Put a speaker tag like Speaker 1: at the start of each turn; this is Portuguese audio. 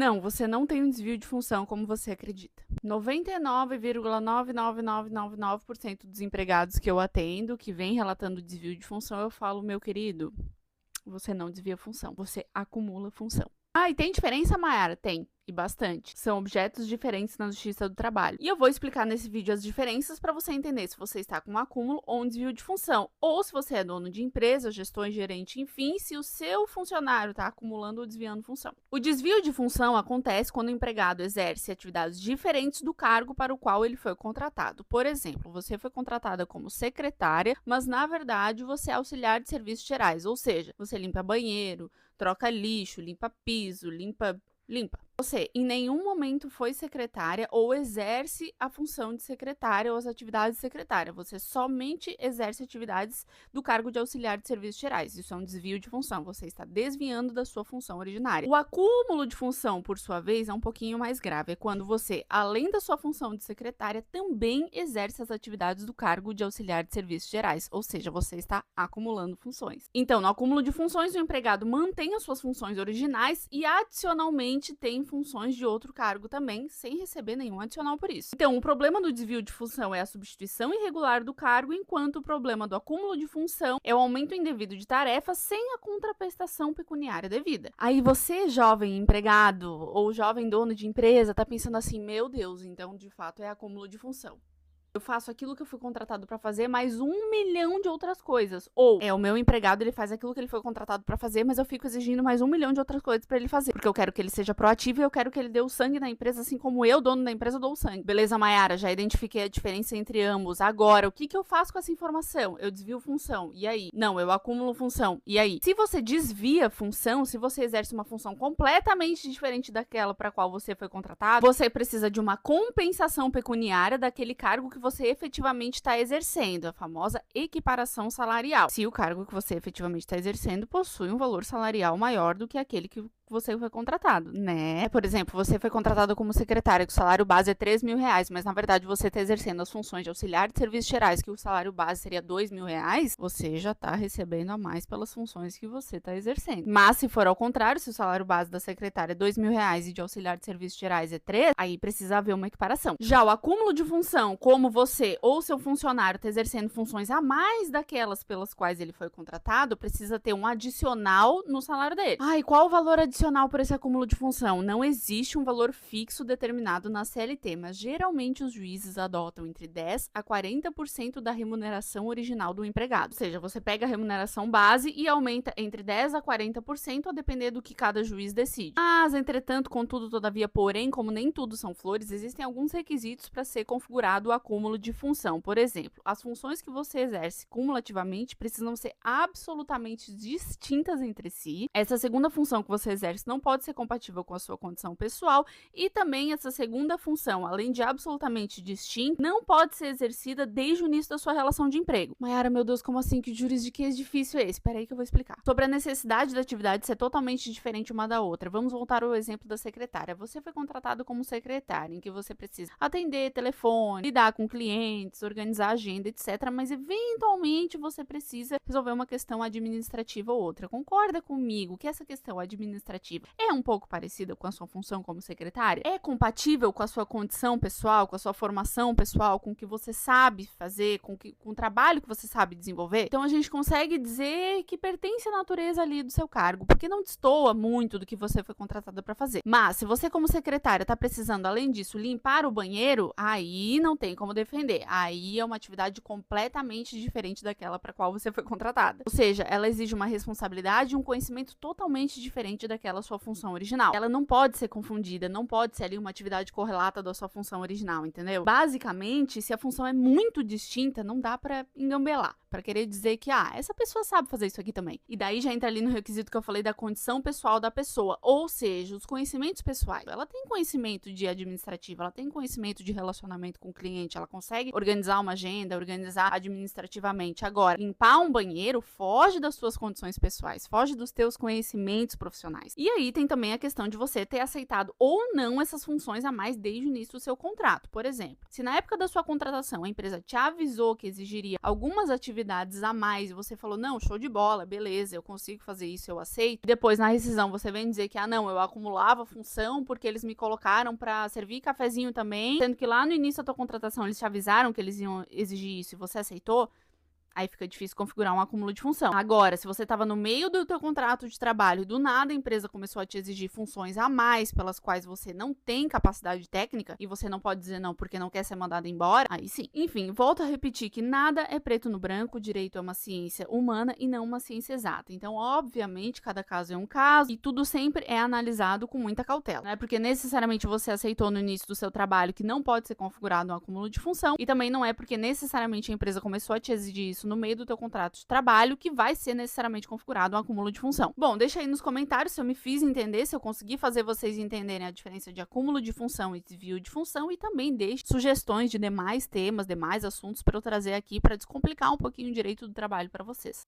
Speaker 1: Não, você não tem um desvio de função como você acredita. 99,99999% dos empregados que eu atendo, que vem relatando desvio de função, eu falo, meu querido, você não desvia função, você acumula função. Ah, e tem diferença, Mayara? Tem. E bastante. São objetos diferentes na Justiça do Trabalho. E eu vou explicar nesse vídeo as diferenças para você entender se você está com um acúmulo ou um desvio de função. Ou se você é dono de empresa, gestor, gerente, enfim, se o seu funcionário está acumulando ou desviando função. O desvio de função acontece quando o empregado exerce atividades diferentes do cargo para o qual ele foi contratado. Por exemplo, você foi contratada como secretária, mas na verdade você é auxiliar de serviços gerais, ou seja, você limpa banheiro, troca lixo, limpa piso, limpa. Você em nenhum momento foi secretária ou exerce a função de secretária ou as atividades de secretária. Você somente exerce atividades do cargo de auxiliar de serviços gerais. Isso é um desvio de função. Você está desviando da sua função originária. O acúmulo de função, por sua vez, é um pouquinho mais grave. É quando você, além da sua função de secretária, também exerce as atividades do cargo de auxiliar de serviços gerais. Ou seja, você está acumulando funções. Então, no acúmulo de funções, o empregado mantém as suas funções originais e, adicionalmente, tem funções de outro cargo também, sem receber nenhum adicional por isso. Então, o problema do desvio de função é a substituição irregular do cargo, enquanto o problema do acúmulo de função é o aumento indevido de tarefas sem a contraprestação pecuniária devida. Aí você, jovem empregado ou jovem dono de empresa, tá pensando assim, meu Deus, então de fato é acúmulo de função. Eu faço aquilo que eu fui contratado para fazer, mais 1 milhão de outras coisas. Ou o meu empregado, ele faz aquilo que ele foi contratado para fazer, mas eu fico exigindo mais 1 milhão de outras coisas para ele fazer. Porque eu quero que ele seja proativo e eu quero que ele dê o sangue na empresa, assim como eu, dono da empresa, dou o sangue. Beleza, Mayara? Já identifiquei a diferença entre ambos. Agora, o que eu faço com essa informação? Eu desvio função. E aí? Não, eu acumulo função. E aí? Se você desvia função, se você exerce uma função completamente diferente daquela para a qual você foi contratado, você precisa de uma compensação pecuniária daquele cargo que você efetivamente está exercendo, a famosa equiparação salarial. Se o cargo que você efetivamente está exercendo possui um valor salarial maior do que aquele que você foi contratado, né? Por exemplo, você foi contratado como secretária, que o salário base é R$3.000, mas na verdade você está exercendo as funções de auxiliar de serviços gerais, que o salário base seria R$2.000, você já está recebendo a mais pelas funções que você está exercendo. Mas se for ao contrário, se o salário base da secretária é R$2.000 e de auxiliar de serviços gerais é 3, aí precisa haver uma equiparação. Já o acúmulo de função, como você ou seu funcionário está exercendo funções a mais daquelas pelas quais ele foi contratado, precisa ter um adicional no salário dele. E qual o valor adicional por esse acúmulo de função? Não existe um valor fixo determinado na CLT, mas geralmente os juízes adotam entre 10% a 40% da remuneração original do empregado. Ou seja, você pega a remuneração base e aumenta entre 10% a 40%, a depender do que cada juiz decide. Mas, entretanto, contudo, todavia, porém, como nem tudo são flores, existem alguns requisitos para ser configurado o acúmulo de função. Por exemplo, as funções que você exerce cumulativamente precisam ser absolutamente distintas entre si. Essa segunda função que você exerce não pode ser compatível com a sua condição pessoal e também essa segunda função, além de absolutamente distinta, não pode ser exercida desde o início da sua relação de emprego. Mayara, meu Deus, como assim? Que juridiquês difícil é esse? Espera aí que eu vou explicar. Sobre a necessidade da atividade ser totalmente diferente uma da outra, vamos voltar ao exemplo da secretária. Você foi contratado como secretária, em que você precisa atender telefone, lidar com clientes, organizar a agenda, etc. Mas eventualmente você precisa resolver uma questão administrativa ou outra. Concorda comigo que essa questão administrativa é um pouco parecida com a sua função como secretária? É compatível com a sua condição pessoal, com a sua formação pessoal, com o que você sabe fazer, com o trabalho que você sabe desenvolver? Então a gente consegue dizer que pertence à natureza ali do seu cargo, porque não destoa muito do que você foi contratada para fazer. Mas se você como secretária está precisando, além disso, limpar o banheiro, aí não tem como defender. Aí é uma atividade completamente diferente daquela para qual você foi contratada. Ou seja, ela exige uma responsabilidade e um conhecimento totalmente diferente daquela sua função original. Ela não pode ser confundida, não pode ser ali uma atividade correlata da sua função original, entendeu? Basicamente, se a função é muito distinta, não dá pra engambelar, pra querer dizer que, essa pessoa sabe fazer isso aqui também. E daí já entra ali no requisito que eu falei da condição pessoal da pessoa, ou seja, os conhecimentos pessoais. Ela tem conhecimento de administrativo, ela tem conhecimento de relacionamento com o cliente, ela consegue organizar uma agenda, organizar administrativamente. Agora, limpar um banheiro foge das suas condições pessoais, foge dos teus conhecimentos profissionais. mais. E aí tem também a questão de você ter aceitado ou não essas funções a mais desde o início do seu contrato. Por exemplo, se na época da sua contratação a empresa te avisou que exigiria algumas atividades a mais e você falou, não, show de bola, beleza, eu consigo fazer isso, eu aceito. Depois na rescisão você vem dizer que, não, eu acumulava função porque eles me colocaram para servir cafezinho também, sendo que lá no início da tua contratação eles te avisaram que eles iam exigir isso e você aceitou. Aí fica difícil configurar um acúmulo de função. Agora, se você estava no meio do teu contrato de trabalho e do nada a empresa começou a te exigir funções a mais pelas quais você não tem capacidade técnica e você não pode dizer não porque não quer ser mandado embora, aí sim. Enfim, volto a repetir que nada é preto no branco, direito é uma ciência humana e não uma ciência exata. Então, obviamente, cada caso é um caso e tudo sempre é analisado com muita cautela. Não é porque necessariamente você aceitou no início do seu trabalho que não pode ser configurado um acúmulo de função e também não é porque necessariamente a empresa começou a te exigir isso no meio do teu contrato de trabalho que vai ser necessariamente configurado um acúmulo de função. Bom, deixa aí nos comentários se eu me fiz entender, se eu consegui fazer vocês entenderem a diferença de acúmulo de função e desvio de função, e também deixe sugestões de demais temas, demais assuntos para eu trazer aqui para descomplicar um pouquinho o direito do trabalho para vocês.